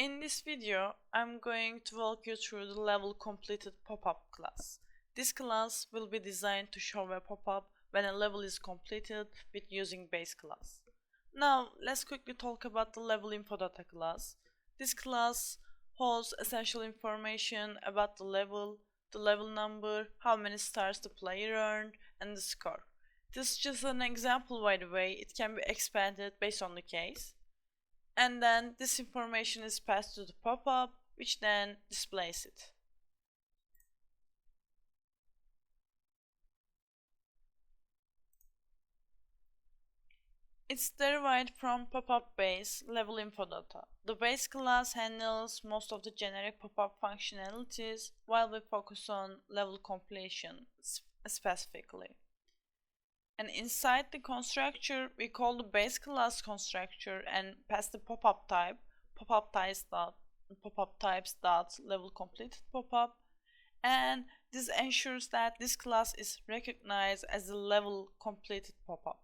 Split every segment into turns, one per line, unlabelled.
In this video, I'm going to walk you through the level completed PopUp class. This class will be designed to show a pop-up when a level is completed with using base class. Now, let's quickly talk about the level info data class. This class holds essential information about the level number, how many stars the player earned, and the score. This is just an example, by the way. It can be expanded based on the case. And then this information is passed to the pop-up, which then displays it. It's derived from PopUpBase level info data. The base class handles most of the generic pop-up functionalities, while we focus on level completion specifically. And inside the constructor, we call the base class constructor and pass the pop-up type, pop-up types dot level completed pop-up, and this ensures that this class is recognized as the level completed pop-up.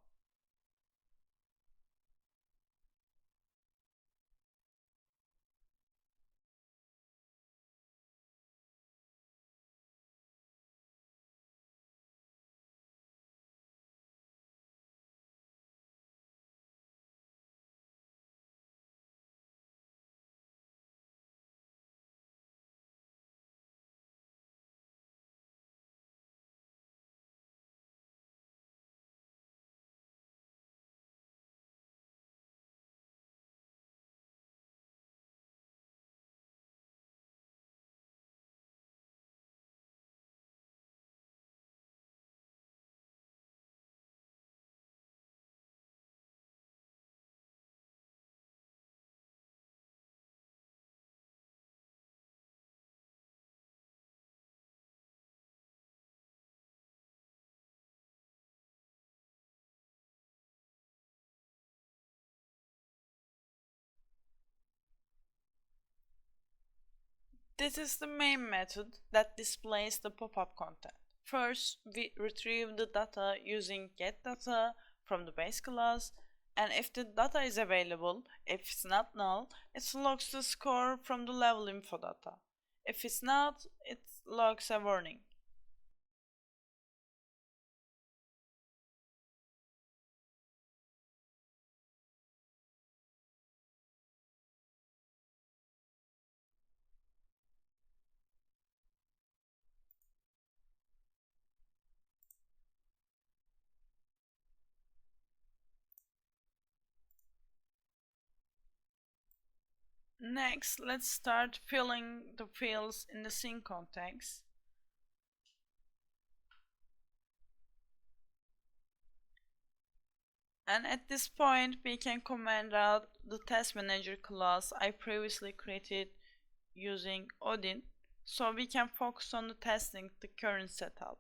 This is the main method that displays the pop-up content. First, we retrieve the data using getData from the base class, and if the data is available, if it's not null, it logs the score from the level info data. If it's not, it logs a warning. Next, let's start filling the fields in the scene context. And at this point, we can comment out the test manager class I previously created using Odin, so we can focus on the testing the current setup.